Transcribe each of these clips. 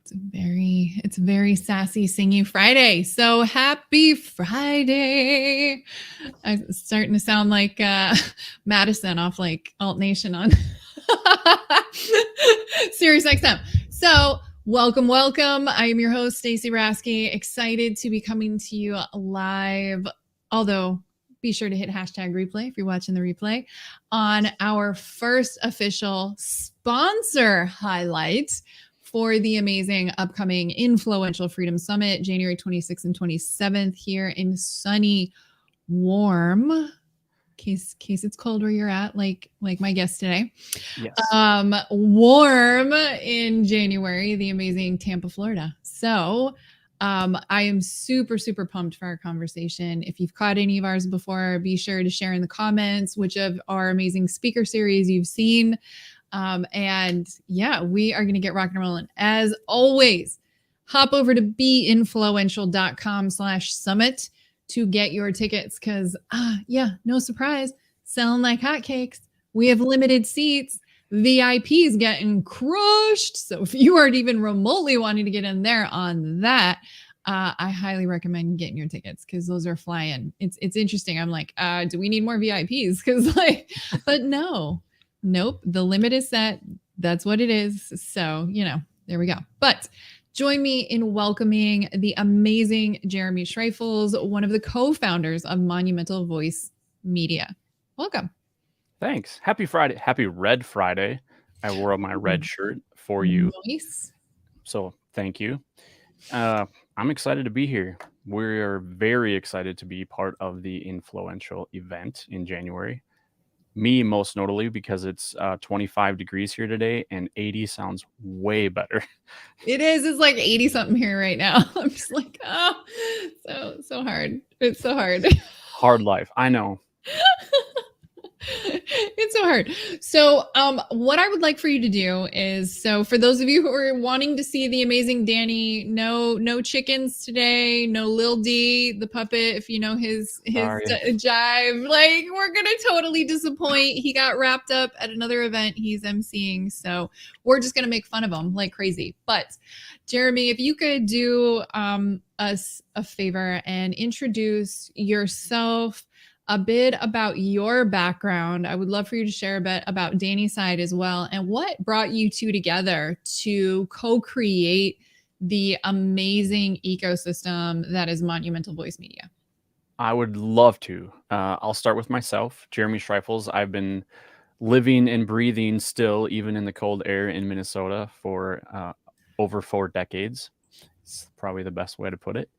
It's very sassy singy Friday. So happy Friday. I'm starting to sound like Madison off like Alt Nation on Sirius XM. So welcome. I am your host, Stacey Rasky. Excited to be coming to you live. Although be sure to hit hashtag replay if you're watching the replay on our first official sponsor highlight for the amazing upcoming InFLOWential FREEDOM Summit, January 26th and 27th here in sunny, warm, case it's cold where you're at, like my guest today. Yes. Warm in January, the amazing Tampa, Florida. So I am super pumped for our conversation. If you've caught any of ours before, be sure to share in the comments which of our amazing speaker series you've seen. And yeah, we are going to get rocking and rolling. As always, hop over to beinfluential.com/summit to get your tickets because, no surprise, selling like hotcakes. We have limited seats. VIPs getting crushed. So if you aren't even remotely wanting to get in there on that, I highly recommend getting your tickets because those are flying. It's interesting. I'm like, do we need more VIPs? Because but no. Nope. The limit is set. That's what it is. So, there we go. But join me in welcoming the amazing Jeremy Schreifels, one of the co-founders of Monumental Voice Media. Welcome. Thanks. Happy Friday. Happy Red Friday. I wore my red shirt for you. Nice. So thank you. I'm excited to be here. We're very excited to be part of the InFLOWential event in January. Me, most notably, because it's 25 degrees here today and 80 sounds way better. It is. It's like 80 something here right now. I'm just like, so hard. It's so hard. Hard life. I know. It's so hard. So what I would like for you to do is, so for those of you who are wanting to see the amazing Danny, no chickens today, no Lil D, the puppet, if you know his jive, like we're going to totally disappoint. He got wrapped up at another event he's emceeing. So we're just going to make fun of him like crazy. But Jeremy, if you could do us a favor and introduce yourself, a bit about your background. I would love for you to share a bit about Danny's side as well, and what brought you two together to co-create the amazing ecosystem that is Monumental Voice Media. I would love to. I'll start with myself, Jeremy Schreifels. I've been living and breathing still, even in the cold air in Minnesota for over 4 decades. It's probably the best way to put it.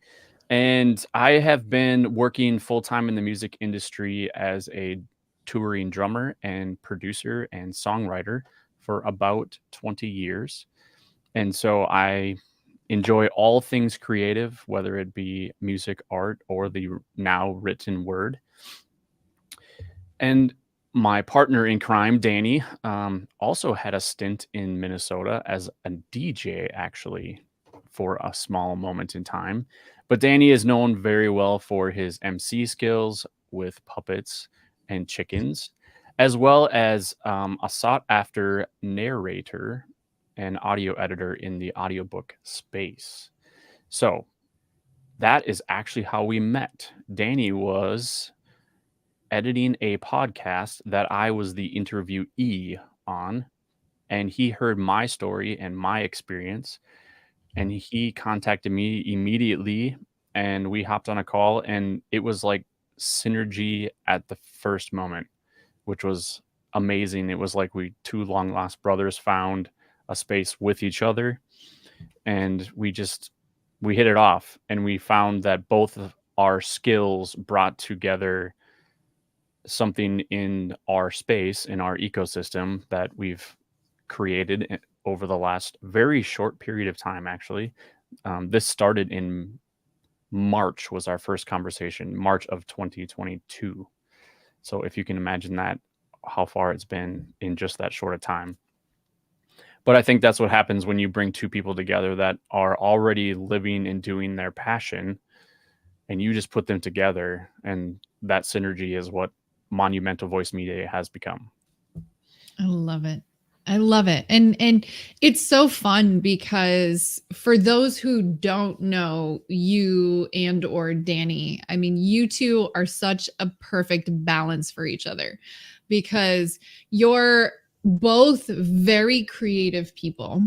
And I have been working full-time in the music industry as a touring drummer and producer and songwriter for about 20 years. And so I enjoy all things creative, whether it be music, art, or the now written word. And my partner in crime, Danny, also had a stint in Minnesota as a DJ, actually, for a small moment in time. But Danny is known very well for his MC skills with puppets and chickens, as well as a sought-after narrator and audio editor in the audiobook space. So that is actually how we met. Danny was editing a podcast that I was the interviewee on, and he heard my story and my experience. And he contacted me immediately and we hopped on a call, and it was like synergy at the first moment, which was amazing. It was like we two long lost brothers found a space with each other, and we hit it off, and we found that both of our skills brought together something in our space, in our ecosystem that we've created over the last very short period of time, actually. This started in March, was our first conversation, March of 2022. So if you can imagine that, how far it's been in just that short of time. But I think that's what happens when you bring two people together that are already living and doing their passion, and you just put them together, and that synergy is what Monumental Voice Media has become. I love it. I love it. And it's so fun because for those who don't know you and or Danny, I mean, you two are such a perfect balance for each other because you're both very creative people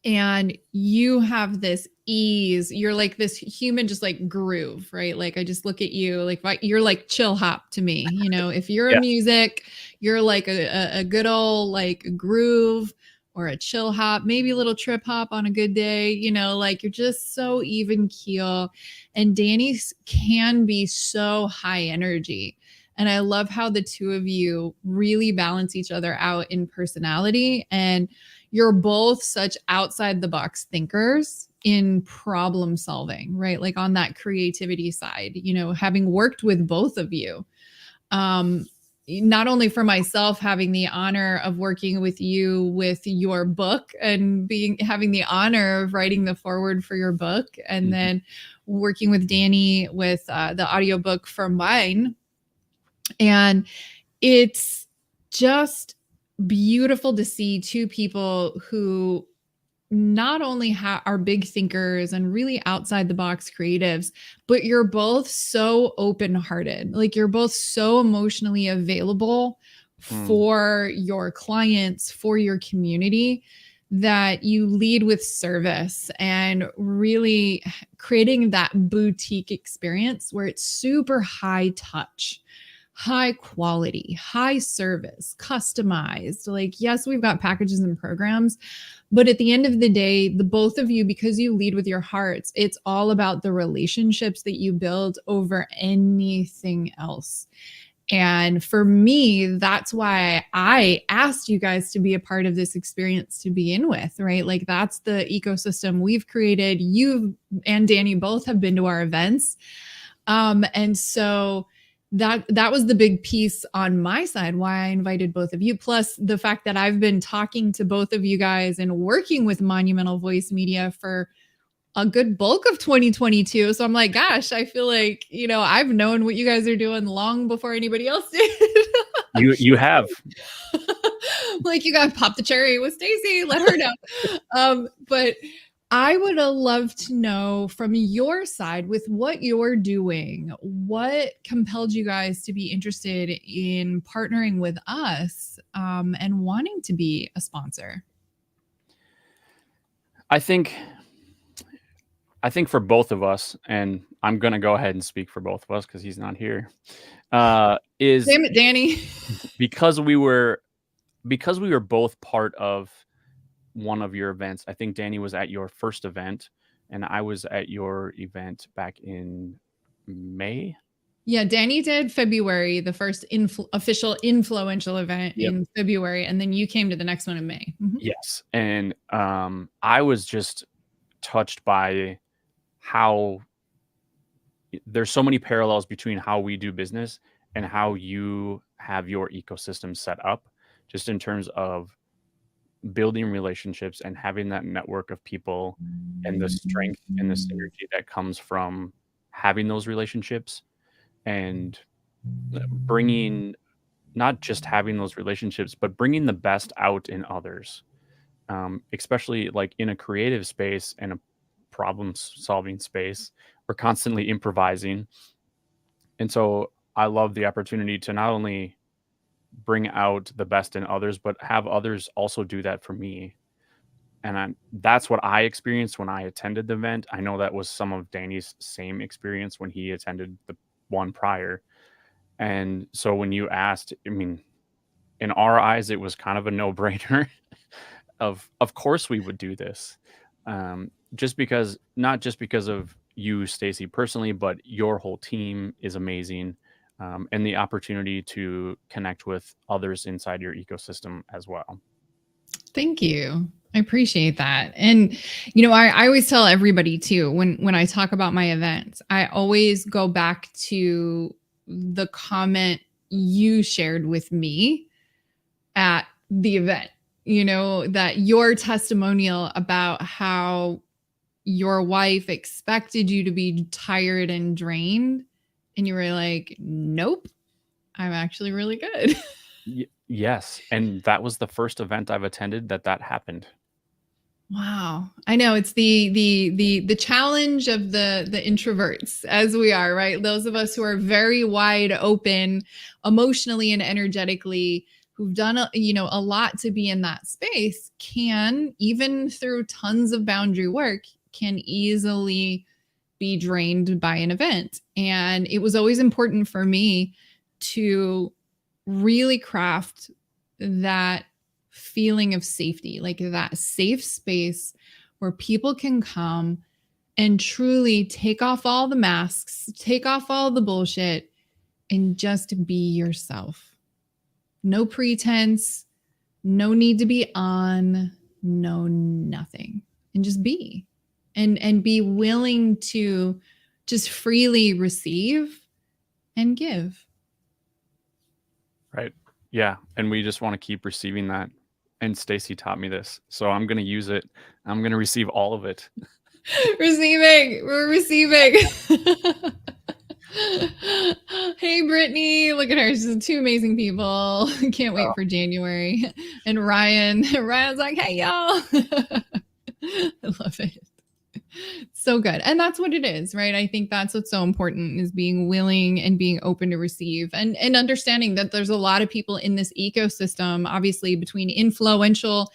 and you have this ease. You're like this human, just like groove, right? Like I just look at you, like you're like chill hop to me. You know, if you're a Yeah. music, you're like a good old like groove or a chill hop, maybe a little trip hop on a good day. You know, like you're just so even keel. And Danny can be so high energy. And I love how the two of you really balance each other out in personality. And you're both such outside the box thinkers in problem solving, right? Like on that creativity side, you know, having worked with both of you, not only for myself having the honor of working with you with your book and having the honor of writing the foreword for your book, and then working with Danny with the audiobook for mine. And it's just beautiful to see two people who not only are big thinkers and really outside the box creatives, but you're both so open hearted. Like you're both so emotionally available for your clients, for your community, that you lead with service and really creating that boutique experience where it's super high touch, high quality, high service, customized. Like, yes, we've got packages and programs, but at the end of the day, the both of you, because you lead with your hearts, it's all about the relationships that you build over anything else. And for me, that's why I asked you guys to be a part of this experience to begin with, right? Like that's the ecosystem we've created. You and Danny both have been to our events. And so that was the big piece on my side why I invited both of you, plus the fact that I've been talking to both of you guys and working with Monumental Voice Media for a good bulk of 2022. So I'm like, gosh, I feel like, you know, I've known what you guys are doing long before anybody else did. You have. Like you got to pop the cherry with Stacy, let her know. But I would love to know from your side with what you're doing, what compelled you guys to be interested in partnering with us and wanting to be a sponsor? I think for both of us, and I'm going to go ahead and speak for both of us because he's not here, is Damn it, Danny. because we were both part of one of your events. I think Danny was at your first event and I was at your event back in May. Yeah, Danny did February, the first official InFLOWential event in February, and then you came to the next one in May. Mm-hmm. Yes. And I was just touched by how there's so many parallels between how we do business and how you have your ecosystem set up, just in terms of building relationships and having that network of people and the strength and the synergy that comes from having those relationships, and bringing, not just having those relationships, but bringing the best out in others, especially like in a creative space and a problem solving space. We're constantly improvising. And so I love the opportunity to not only bring out the best in others, but have others also do that for me. And that's what I experienced when I attended the event. I know that was some of Danny's same experience when he attended the one prior. And so when you asked, I mean, in our eyes, it was kind of a no-brainer of course we would do this. Just because, not just because of you, Stacy, personally, but your whole team is amazing. And the opportunity to connect with others inside your ecosystem as well. Thank you. I appreciate that. And, you know, I always tell everybody too, when I talk about my events, I always go back to the comment you shared with me at the event, you know, that your testimonial about how your wife expected you to be tired and drained. And you were like, nope, I'm actually really good. Yes, and that was the first event I've attended that happened. Wow. I know it's the challenge of the introverts as we are, right? Those of us who are very wide open emotionally and energetically, who've done a lot to be in that space, can, even through tons of boundary work, can easily be drained by an event. And it was always important for me to really craft that feeling of safety, like that safe space where people can come and truly take off all the masks, take off all the bullshit, and just be yourself. No pretense, no need to be on, no nothing. And just be. And be willing to just freely receive and give. Right. Yeah, and we just want to keep receiving that. And Stacy taught me this, so I'm going to use it. I'm going to receive all of it. Receiving. We're receiving. Hey, Brittany. Look at her. She's two amazing people. Can't wait for January. And Ryan's like, hey, y'all. I love it. So good. And that's what it is, right? I think that's what's so important, is being willing and being open to receive, and understanding that there's a lot of people in this ecosystem, obviously between InFLOWential,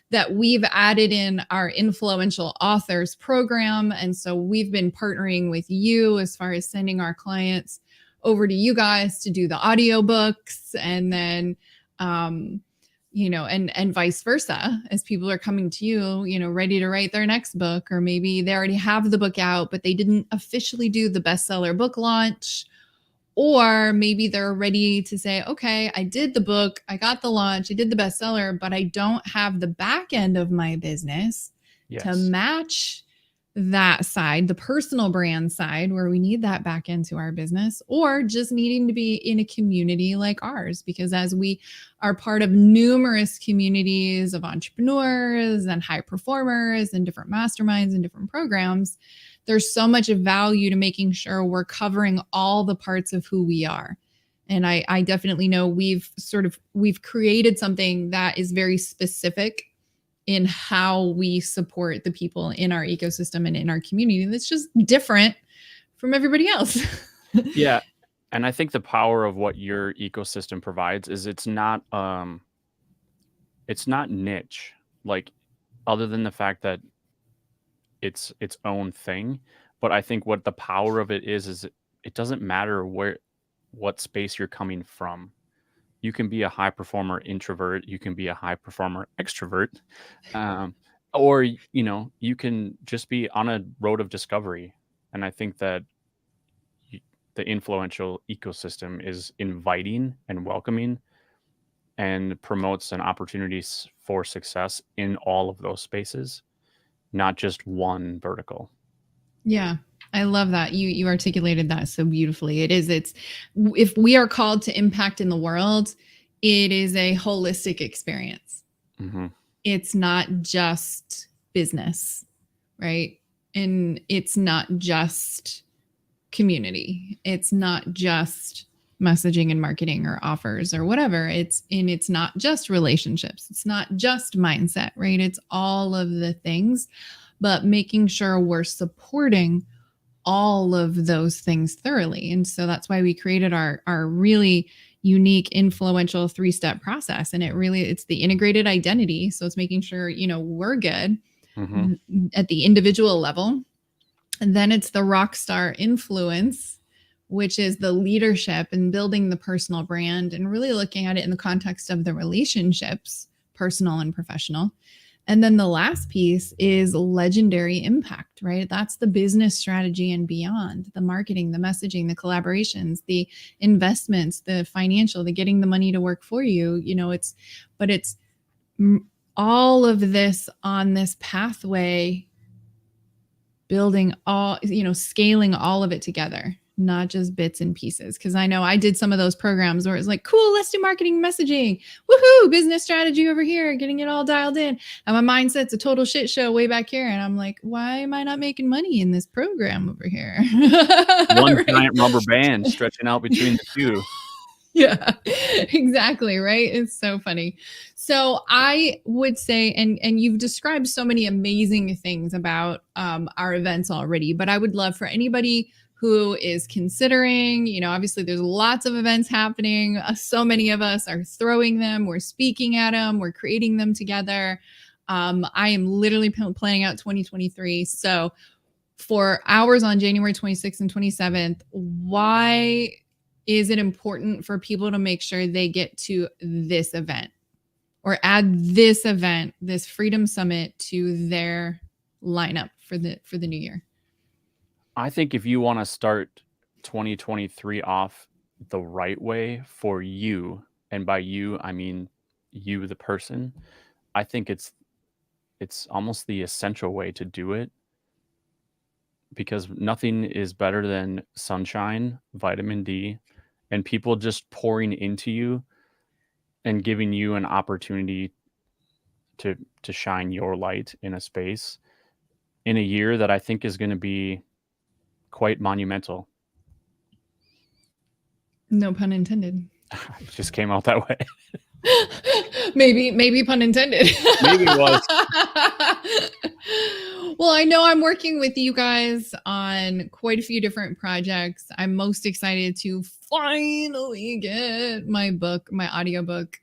that we've added in our InFLOWential authors program. And so we've been partnering with you as far as sending our clients over to you guys to do the audiobooks, and then and vice versa, as people are coming to you, ready to write their next book, or maybe they already have the book out, but they didn't officially do the bestseller book launch. Or maybe they're ready to say, okay, I did the book, I got the launch, I did the bestseller, but I don't have the back end of my business to match that side, the personal brand side, where we need that back end to our business, or just needing to be in a community like ours. Because as we are part of numerous communities of entrepreneurs and high performers and different masterminds and different programs, there's so much value to making sure we're covering all the parts of who we are. And I definitely know we've created something that is very specific in how we support the people in our ecosystem and in our community. That's just different from everybody else. Yeah. And I think the power of what your ecosystem provides is it's not niche, like, other than the fact that it's its own thing. But I think what the power of it is it doesn't matter what space you're coming from. You can be a high performer introvert, you can be a high performer extrovert, or you can just be on a road of discovery. And I think that the InFLOWential ecosystem is inviting and welcoming, and promotes an opportunities for success in all of those spaces, not just one vertical. Yeah, I love that. You articulated that so beautifully. It's if we are called to impact in the world, it is a holistic experience. Mm-hmm. It's not just business, right? And it's not just community. It's not just messaging and marketing or offers or whatever. It's not just relationships. It's not just mindset, right? It's all of the things, but making sure we're supporting all of those things thoroughly. And so that's why we created our really unique InFLOWential 3-step process. And it's the integrated identity. So it's making sure, we're good at the individual level. And then it's the rockstar influence, which is the leadership and building the personal brand, and really looking at it in the context of the relationships, personal and professional. And then the last piece is legendary impact, right? That's the business strategy and beyond, the marketing, the messaging, the collaborations, the investments, the financial, the getting the money to work for you. It's all of this on this pathway, building all, scaling all of it together, not just bits and pieces. Because I know I did some of those programs where it's like, cool, let's do marketing messaging. Woohoo, business strategy over here, getting it all dialed in. And my mindset's a total shit show way back here. And I'm like, why am I not making money in this program over here? One giant rubber band stretching out between the two. Yeah, exactly. Right. It's so funny. So I would say, and you've described so many amazing things about our events already, but I would love for anybody who is considering, obviously there's lots of events happening. So many of us are throwing them, we're speaking at them, we're creating them together. I am literally planning out 2023. So for hours on January 26th and 27th, why is it important for people to make sure they get to this event or add this event, this Freedom Summit, to their lineup for the new year? I think if you want to start 2023 off the right way for you, and by you I mean you the person, I think it's almost the essential way to do it, because nothing is better than sunshine, vitamin D, and people just pouring into you and giving you an opportunity to shine your light in a space in a year that I think is going to be quite monumental. No pun intended. It just came out that way. maybe pun intended. Maybe it was. Well, I know I'm working with you guys on quite a few different projects. I'm most excited to finally get my audiobook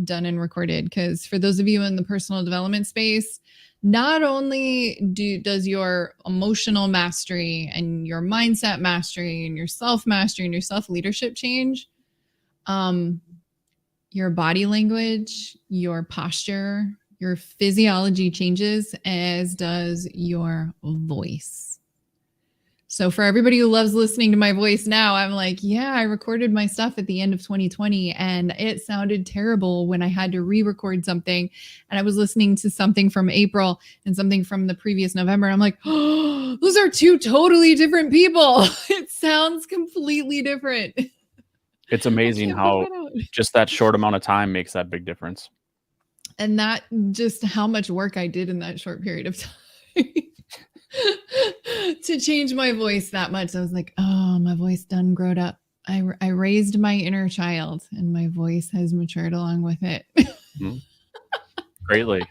done and recorded, because for those of you in the personal development space, not only does your emotional mastery and your mindset mastery and your self mastery and your self leadership change, your body language, your posture, your physiology changes, as does your voice. So for everybody who loves listening to my voice now, I'm like, yeah, I recorded my stuff at the end of 2020 and it sounded terrible when I had to re-record something. And I was listening to something from April and something from the previous November. I'm like, oh, those are two totally different people. It sounds completely different. It's amazing how just that short amount of time makes that big difference. And that just how much work I did in that short period of time. To change my voice that much. I was like, oh, my voice done growed up. I raised my inner child and my voice has matured along with it. Mm-hmm. Greatly.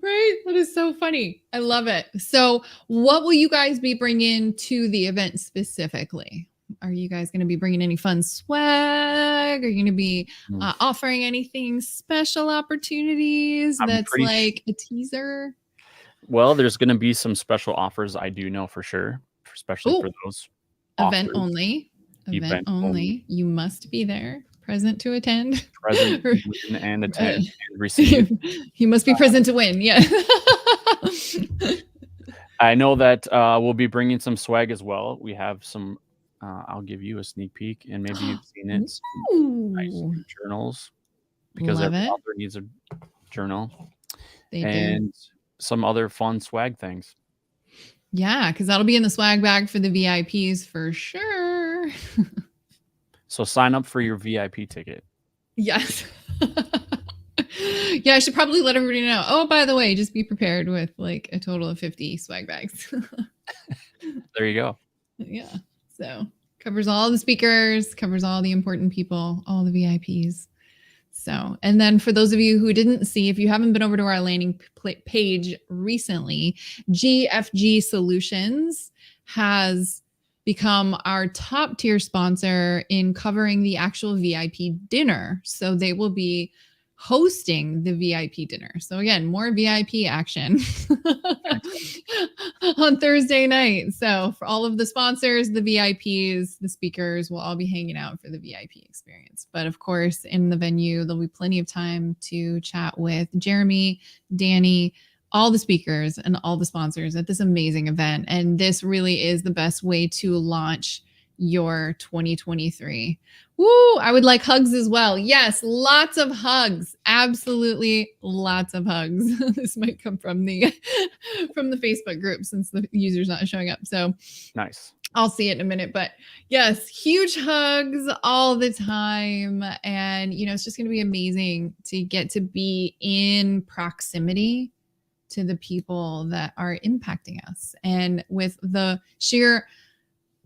Right? That is so funny. I love it. So what will you guys be bringing to the event specifically? Are you guys going to be bringing any fun swag? Are you going to be offering anything special opportunities that's like a teaser? Well, there's going to be some special offers, I do know for sure, especially for those event only. Event only. You must be there, present to attend. Present, win, and attend, and receive. You must be present to win. Yeah. I know that we'll be bringing some swag as well. We have some. I'll give you a sneak peek, and maybe you've seen it. Some nice new journals, because every author needs a journal. They do. Some other fun swag things. Yeah, because that'll be in the swag bag for the VIPs for sure. So sign up for your VIP ticket. Yes. Yeah, I should probably let everybody know. Oh, by the way, just be prepared with like a total of 50 swag bags. There you go. Yeah. So covers all the speakers, covers all the important people, all the VIPs. So, and then for those of you who didn't see, if you haven't been over to our landing page recently, GFG Solutions has become our top tier sponsor in covering the actual VIP dinner. So they will be hosting the VIP dinner. So again, more VIP action on Thursday night. So for all of the sponsors, the VIPs, the speakers will all be hanging out for the VIP experience. But of course, in the venue, there'll be plenty of time to chat with Jeremy, Danny, all the speakers and all the sponsors at this amazing event. And this really is the best way to launch your 2023. Woo! I would like hugs as well. Yes, lots of hugs. Absolutely lots of hugs. This might come from the Facebook group since the user's not showing up. So nice. I'll see it in a minute, but yes, huge hugs all the time. And, it's just going to be amazing to get to be in proximity to the people that are impacting us. And with the sheer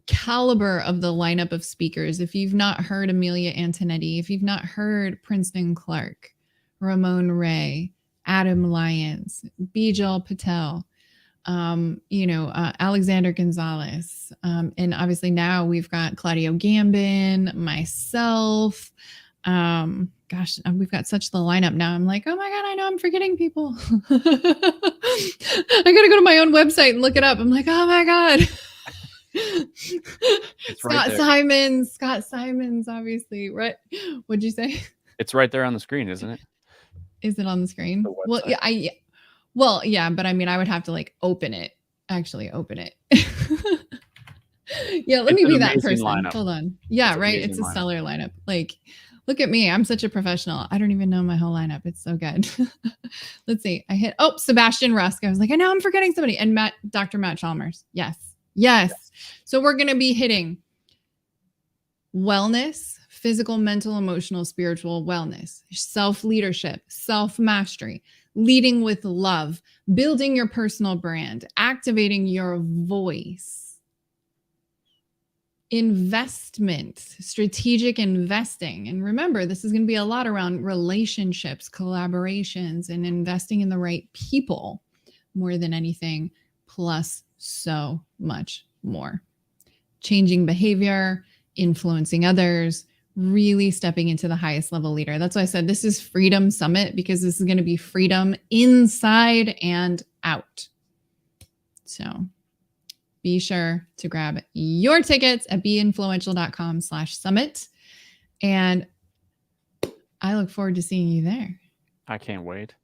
caliber of the lineup of speakers. If you've not heard Amelia Antonetti, if you've not heard Princeton Clark, Ramon Ray, Adam Lyons, Bijal Patel, Alexander Gonzalez. And obviously now we've got Claudio Gambin, myself. We've got such the lineup now. I'm like, oh my God, I know I'm forgetting people. I got to go to my own website and look it up. I'm like, oh my God. Scott Simons, obviously. Right. What'd you say? It's right there on the screen, isn't it? Is it on the screen? Well, yeah, but I mean, I would have to like actually open it. Yeah, let me be that person. Lineup. Hold on. Yeah, right. It's a stellar lineup. Like, look at me. I'm such a professional. I don't even know my whole lineup. It's so good. Let's see. I hit, Sebastian Rusk. I was like, I know I'm forgetting somebody. And Dr. Matt Chalmers. Yes. So we're going to be hitting wellness, physical, mental, emotional, spiritual wellness, self-leadership, self-mastery, leading with love, building your personal brand, activating your voice, investment, strategic investing. And remember, this is going to be a lot around relationships, collaborations, and investing in the right people more than anything, plus so much more. Changing behavior, influencing others, really stepping into the highest level leader. That's why I said this is Freedom Summit, because this is going to be freedom inside and out. So be sure to grab your tickets at beinfluential.com/summit. And I look forward to seeing you there. I can't wait.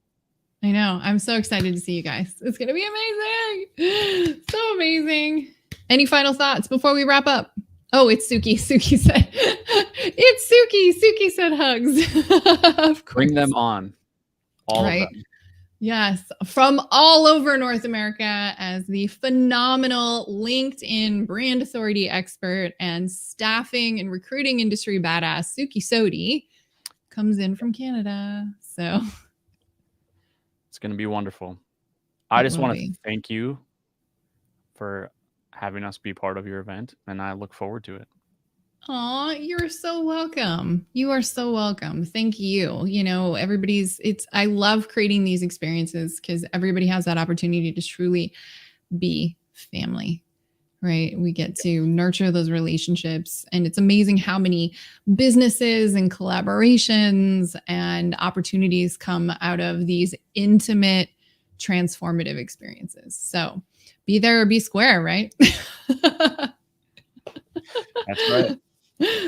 I know. I'm so excited to see you guys. It's going to be amazing. So amazing. Any final thoughts before we wrap up? Oh, it's Suki. Suki said, it's Suki. Suki said hugs. Of course. Bring them on. All of them. Yes. From all over North America, as the phenomenal LinkedIn brand authority expert and staffing and recruiting industry badass, Suki Sodi, comes in from Canada. So it's going to be wonderful. I just want to thank you for having us be part of your event, and I look forward to it. Oh, you're so welcome. You are so welcome. Thank you. I love creating these experiences because everybody has that opportunity to truly be family, right? We get to nurture those relationships, and it's amazing how many businesses and collaborations and opportunities come out of these intimate, transformative experiences. So be there or be square, right? That's right.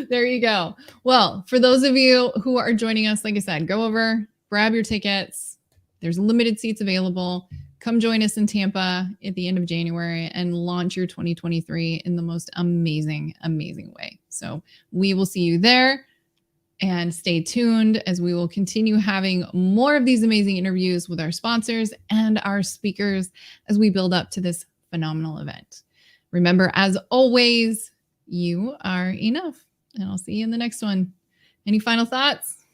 There you go. Well, for those of you who are joining us, like I said, go over, grab your tickets. There's limited seats available. Come join us in Tampa at the end of January and launch your 2023 in the most amazing, amazing way. So we will see you there, and stay tuned as we will continue having more of these amazing interviews with our sponsors and our speakers as we build up to this phenomenal event. Remember, as always, you are enough, and I'll see you in the next one. Any final thoughts?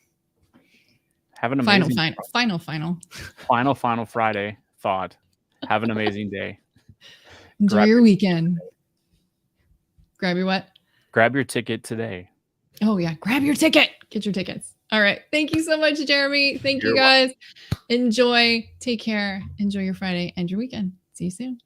Have an amazing final Friday thought. Have an amazing day. Enjoy your weekend. Grab your what? Grab your ticket today. Oh yeah, grab your ticket. Get your tickets. All right. Thank you so much, Jeremy. Thank you guys. Enjoy. Take care. Enjoy your Friday and your weekend. See you soon.